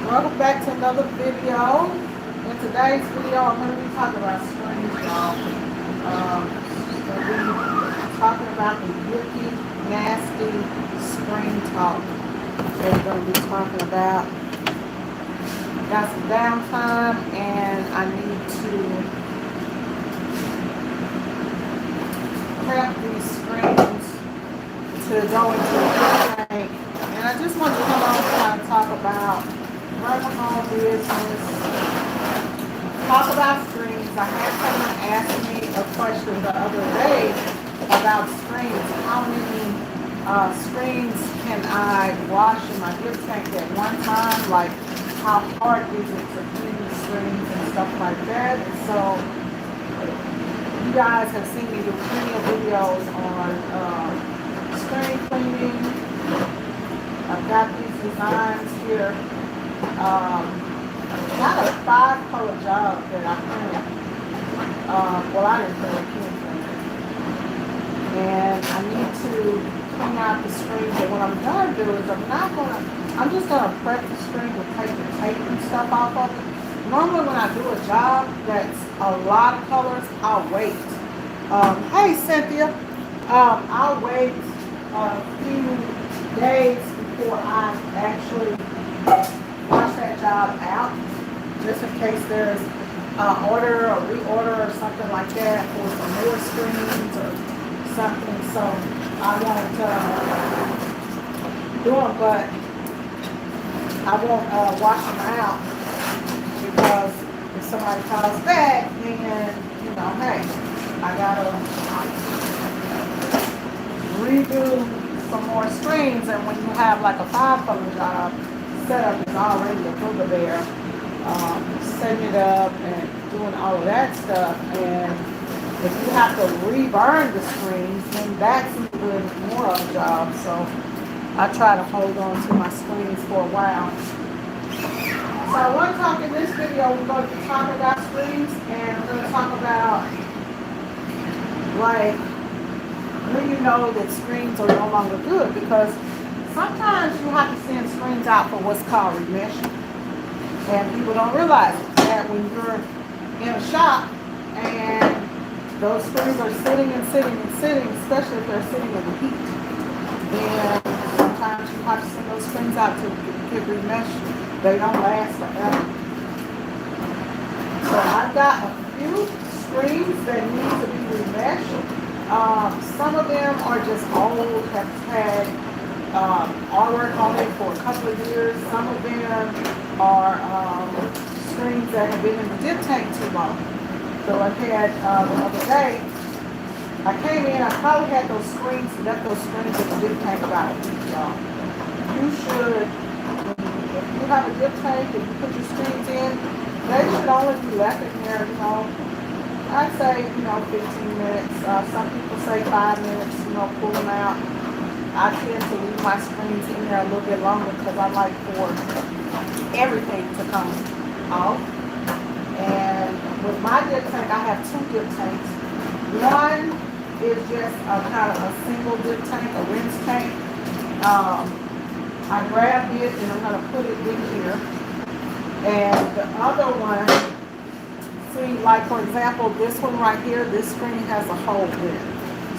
Welcome back to another video. In today's video, I'm going to be talking about screens, y'all. We'll be talking about the yucky, nasty screen talk that we're going to be talking about. Got some downtime, and I need to prep these screens to go into the tank. And I just wanted to come on and kind of talk about run the home business, talk about screens. I had someone ask me a question the other day about screens. How many screens can I wash in my gift tank at one time? Like, how hard is it to clean the screens and stuff like that? And so, you guys have seen me do plenty of videos on screen cleaning. I've got these designs here. Got a 5-color job that I printed. Well, I didn't print it, Ken printed it. And I need to clean out the screens. But what I'm gonna do is I'm just gonna prep the screen with tape and stuff off of it. Normally when I do a job that's a lot of colors, I'll wait. Hey Cynthia, I'll wait a few days before I actually wash that job out, just in case there's an order or reorder or something like that for some more screens or something. So I won't do them, but I won't wash them out, because if somebody calls back, then, you know, hey, I gotta redo some more screens. And when you have like a 5-color job, setup is already a booger bear. Setting it up and doing all of that stuff, and if you have to reburn the screens, then that's even more of a job. So I try to hold on to my screens for a while. So I want to talk in this video, we're going to be talking about screens, and we're going to talk about, like, when you know that screens are no longer good, because sometimes you have to send screens out for what's called remeshing. And people don't realize that when you're in a shop and those screens are sitting and sitting and sitting, especially if they're sitting in the heat, then sometimes you have to send those screens out to get remeshed. They don't last forever. So I've got a few screens that need to be remeshed. Some of them are just old, have had artwork on it for a couple of years. Some of them are screens that have been in the dip tank too long. So I had the other day, I came in, I probably had those screens, left those screens in the dip tank about a week, y'all. You should, if you have a dip tank and you put your screens in, they should only be left in there, you know, I'd say, 15 minutes. Some people say 5 minutes, pull them out. I tend to leave my screens in there a little bit longer because I like for everything to come off. And with my dip tank, I have 2 dip tanks. One is just a kind of a single dip tank, a rinse tank. I grabbed it and I'm going to put it in here. And the other one, see, like for example, this one right here, this screen has a hole in it.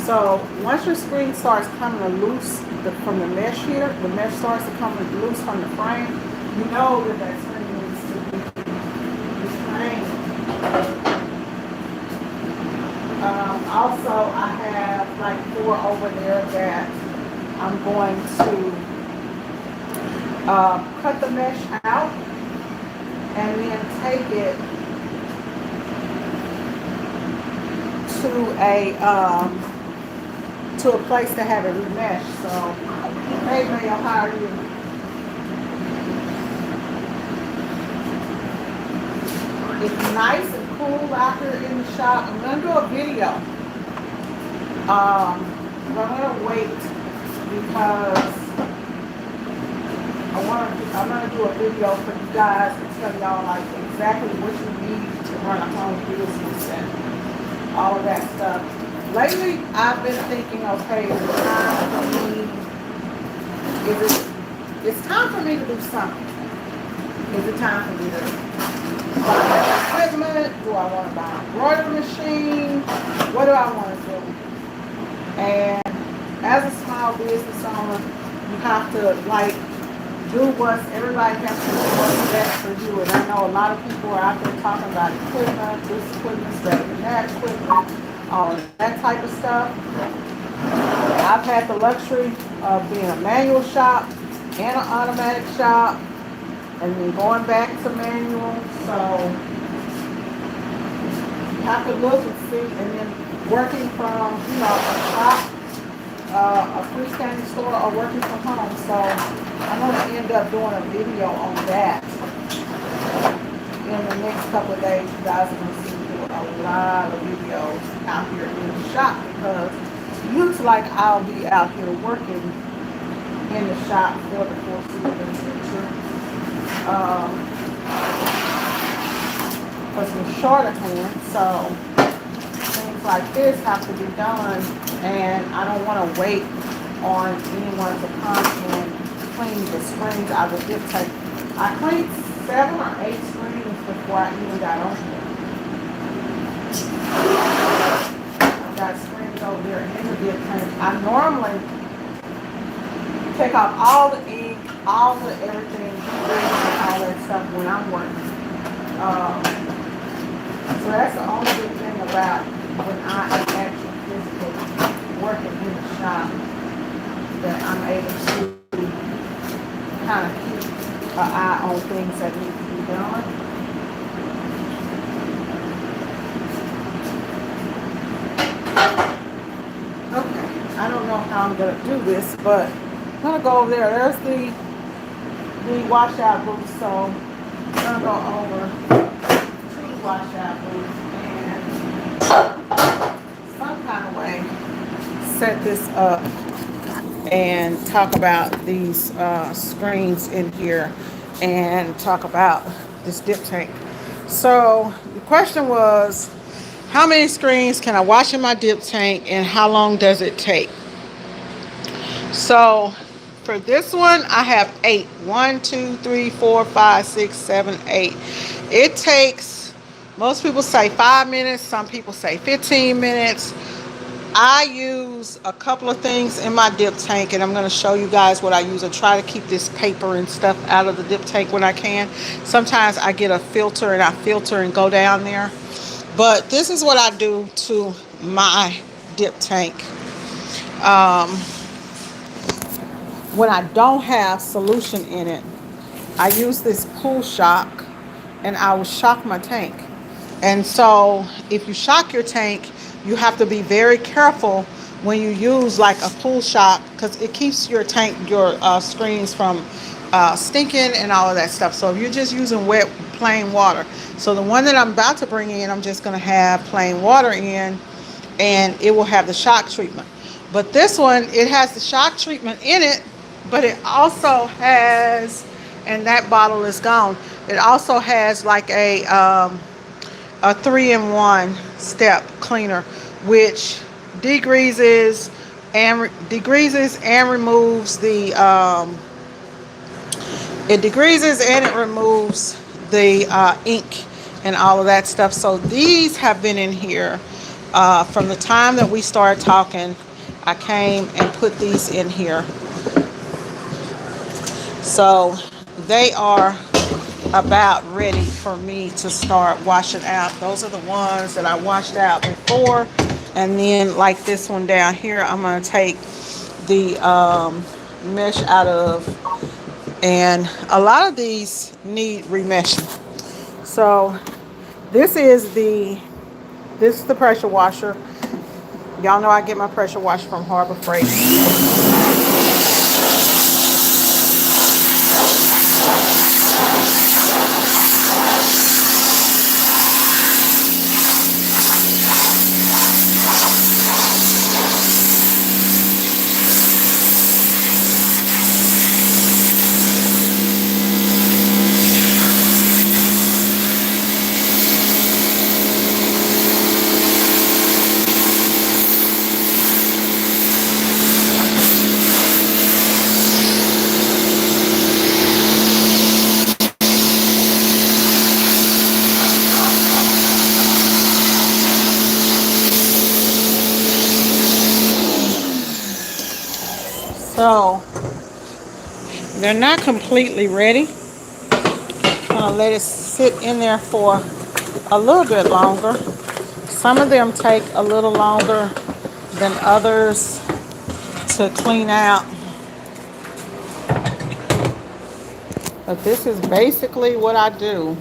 So once your screen starts coming loose from the mesh here, the mesh starts to come loose from the frame, you know that screen needs to be restrained. Also, I have like 4 over there that I'm going to cut the mesh out and then take it to a place to have it remeshed. So, hey Mayo, how are you? It's nice and cool out here in the shop. I'm gonna do a video. I'm gonna wait because I'm gonna do a video for you guys to tell y'all like exactly what you need to run a home business and all of that stuff. Lately, I've been thinking, okay, it's time for me to do something. Is it time for me to buy equipment? Do I want to buy a embroidery machine? What do I want to do? And as a small business owner, you have to like do what everybody has to do what's best for you. And I know a lot of people are out there talking about equipment, this equipment, that equipment, all that type of stuff. I've had the luxury of being a manual shop and an automatic shop, and then going back to manual. So you have to look and see, and then working from a shop, a freestanding store, or working from home. So I'm going to end up doing a video on that in the next couple of days. You guys are going to see me do a lot of videos out here in the shop, because it looks like I'll be out here working in the shop for the foreseeable future. Because we're short of hands, so things like this have to be done, and I don't want to wait on anyone to come and clean the screens out of the dip tape. I cleaned 7 or 8 screens before I even got on here. I've got screens over there in the dip tape. I normally take out all the ink, all the everything, and all that stuff when I'm working. So that's the only good thing about when I am actually physically working in the shop, that I'm able to kind of keep an eye on things that need to be done. Okay, I don't know how I'm going to do this, but I'm going to go over there. There's the washout booth, so I'm going to go over washout booth and some kind of way set this up and talk about these screens in here and talk about this dip tank. So the question was, how many screens can I wash in my dip tank, and how long does it take? So for this one, I have 8. 1, 2, 3, 4, 5, 6, 7, 8. It takes, most people say 5 minutes, some people say 15 minutes. I use a couple of things in my dip tank, and I'm going to show you guys what I use. I try to keep this paper and stuff out of the dip tank when I can. Sometimes I get a filter and I filter and go down there. But this is what I do to my dip tank. When I don't have solution in it, I use this pool shock, and I will shock my tank. And so if you shock your tank, you have to be very careful when you use like a pool shock, because it keeps your tank, your screens from stinking and all of that stuff. So if you're just using wet, plain water. So the one that I'm about to bring in, I'm just going to have plain water in, and it will have the shock treatment. But this one, it has the shock treatment in it, but it also has, and that bottle is gone, it also has like a 3-in-1 step cleaner, which degreases and removes the it degreases and it removes the ink and all of that stuff. So these have been in here from the time that we started talking. I came and put these in here, so they are about ready for me to start washing out. Those are the ones that I washed out before, and then like this one down here, I'm going to take the mesh out of, and a lot of these need remeshing. So this is the pressure washer. Y'all know I get my pressure washer from Harbor Freight. They're not completely ready. I'm gonna let it sit in there for a little bit longer. Some of them take a little longer than others to clean out. But this is basically what I do.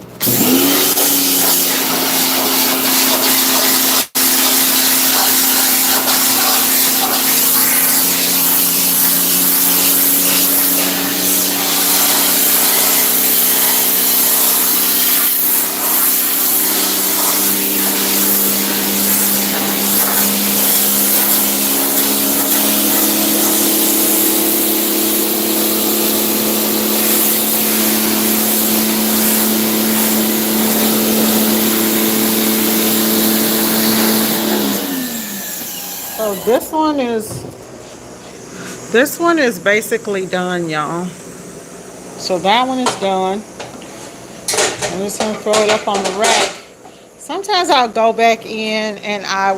So this one is basically done, y'all. So that one is done. I'm just gonna throw it up on the rack. Sometimes I'll go back in and I'll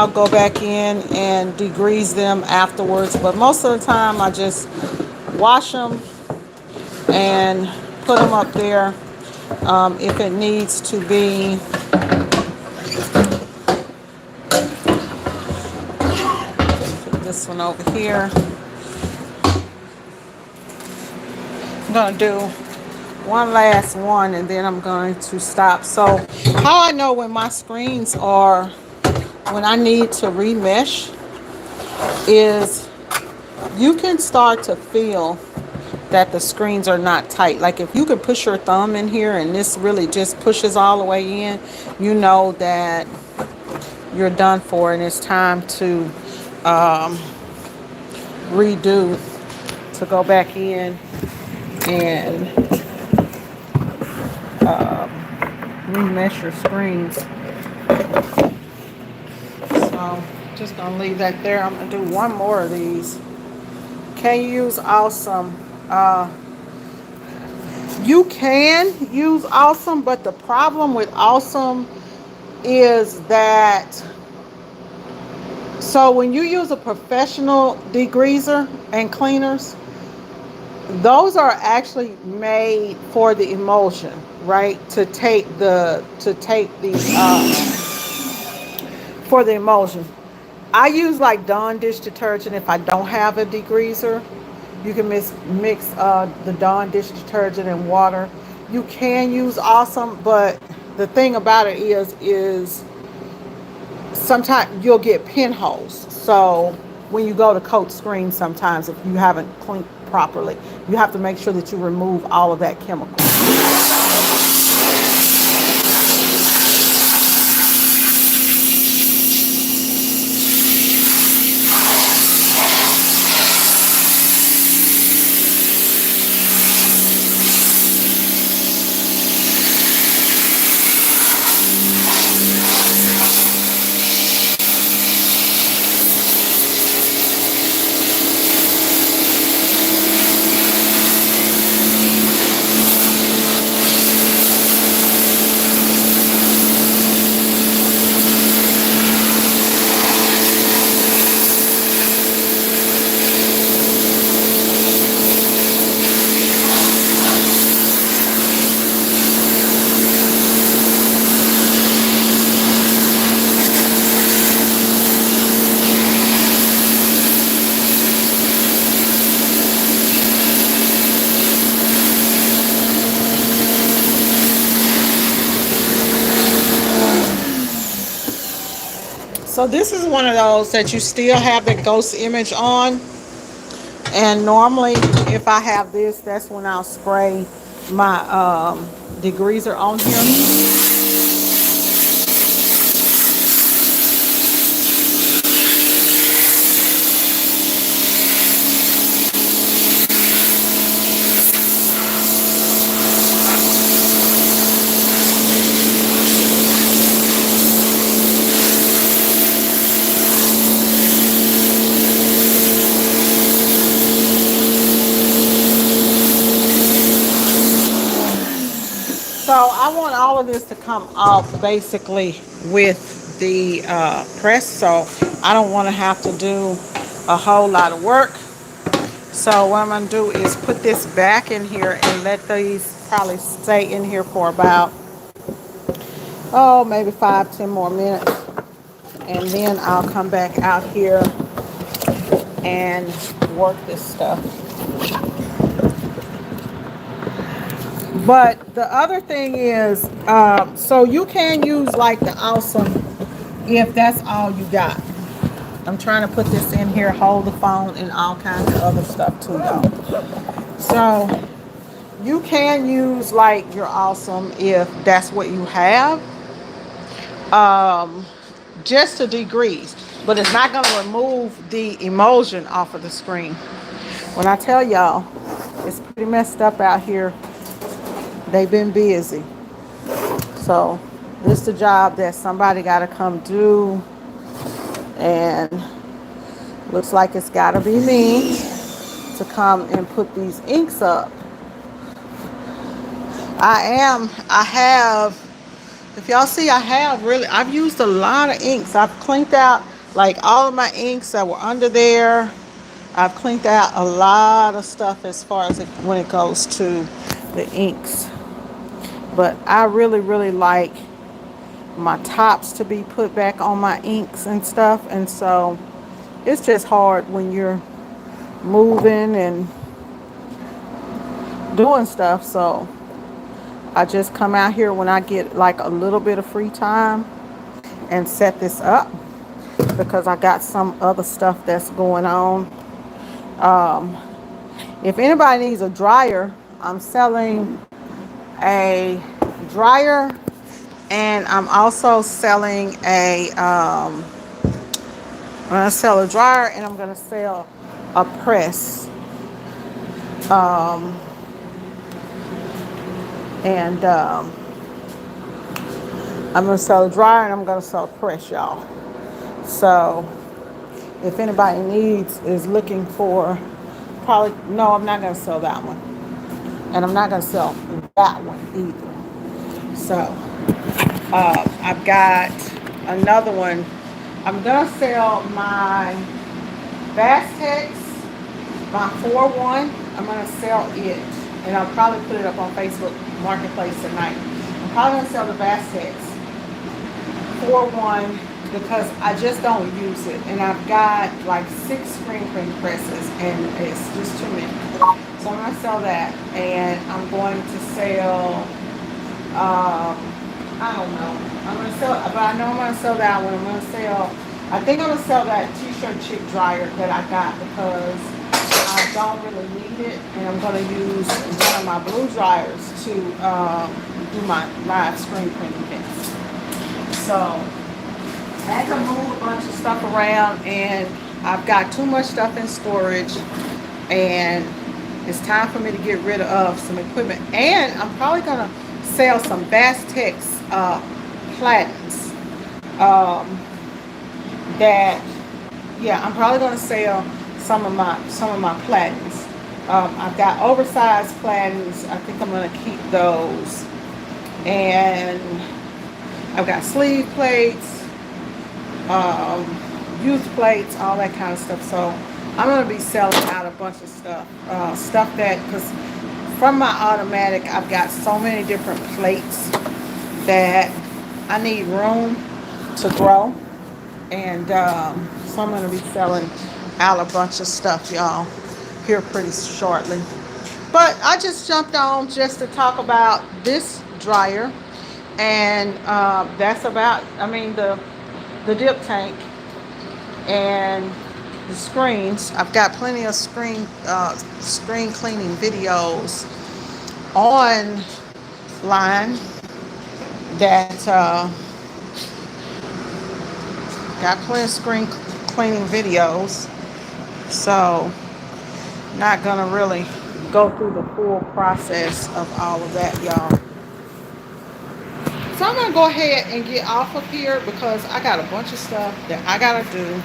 go back in and degrease them afterwards. But most of the time I just wash them and put them up there. If it needs to be, put this one over here. I'm gonna do one last one and then I'm going to stop. So how I know when my screens are, when I need to remesh, is you can start to feel that the screens are not tight. Like if you can push your thumb in here and this really just pushes all the way in, you know that you're done for and it's time to redo, to go back in and remesh your screens. So just gonna leave that there. I'm gonna do one more of these. Can you use Awesome? You can use Awesome, but the problem with Awesome is that, so when you use a professional degreaser and cleaners, those are actually made for the emulsion, right? For the emulsion. I use like Dawn dish detergent if I don't have a degreaser. You can mix the Dawn dish detergent and water. You can use Awesome, but the thing about it is sometimes you'll get pinholes. So when you go to coat screens, sometimes if you haven't cleaned properly, you have to make sure that you remove all of that chemical. So this is one of those that you still have the ghost image on. And normally if I have this, that's when I'll spray my degreaser on here. So I want all of this to come off basically with the press. So I don't want to have to do a whole lot of work. So what I'm going to do is put this back in here and let these probably stay in here for about, oh, maybe 5-10 more minutes. And then I'll come back out here and work this stuff. But the other thing is, so you can use like the Awesome if that's all you got. I'm trying to put this in here, hold the phone, and all kinds of other stuff too, y'all. So you can use like your Awesome if that's what you have, just to degrease. But it's not going to remove the emulsion off of the screen. When I tell y'all, it's pretty messed up out here. They've been busy. So this is the job that somebody got to come do. And looks like it's got to be me to come and put these inks up. I have, if y'all see, I've used a lot of inks. I've cleaned out like all of my inks that were under there. I've cleaned out a lot of stuff as far as when it goes to the inks. But I really, really like my tops to be put back on my inks and stuff. And so it's just hard when you're moving and doing stuff. So I just come out here when I get like a little bit of free time and set this up because I got some other stuff that's going on. If anybody needs a dryer, I'm selling a dryer, and I'm also selling I'm gonna sell a dryer, and I'm gonna sell a press. I'm gonna sell a dryer, and I'm gonna sell a press, y'all. So if anybody is looking for, probably, no, I'm not gonna sell that one, and I'm not gonna sell that one either. So I've got another one. I'm gonna sell my Vastex, my 4-1. I'm gonna sell it, and I'll probably put it up on Facebook Marketplace tonight. I'm probably gonna sell the Vastex 4-1 because I just don't use it, and I've got like 6 screen print presses, and it's just too many. So I'm gonna sell that, and I'm going to sell. I don't know. I'm gonna sell, but I know I'm gonna sell that one. I think I'm gonna sell that T-shirt chick dryer that I got because I don't really need it, and I'm gonna use one of my blue dryers to do my live screen printing events. So I had to move a bunch of stuff around, and I've got too much stuff in storage, and it's time for me to get rid of some equipment. And I'm probably gonna sell some Vastex platens. I'm probably gonna sell some of my platens. I've got oversized platens. I think I'm gonna keep those, and I've got sleeve plates, youth plates, all that kind of stuff. So I'm gonna be selling out a bunch of stuff, because from my automatic, I've got so many different plates that I need room to grow, and so I'm gonna be selling out a bunch of stuff, y'all, here pretty shortly. But I just jumped on just to talk about this dryer, and that's about, the dip tank and the screens. I've got plenty of screen cleaning videos online that got plenty of screen cleaning videos. So not gonna really go through the full process of all of that, y'all. So I'm gonna go ahead and get off of here because I got a bunch of stuff that I gotta do,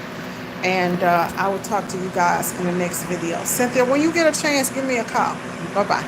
and I will talk to you guys in the next video. Cynthia, when you get a chance, give me a call. Bye bye.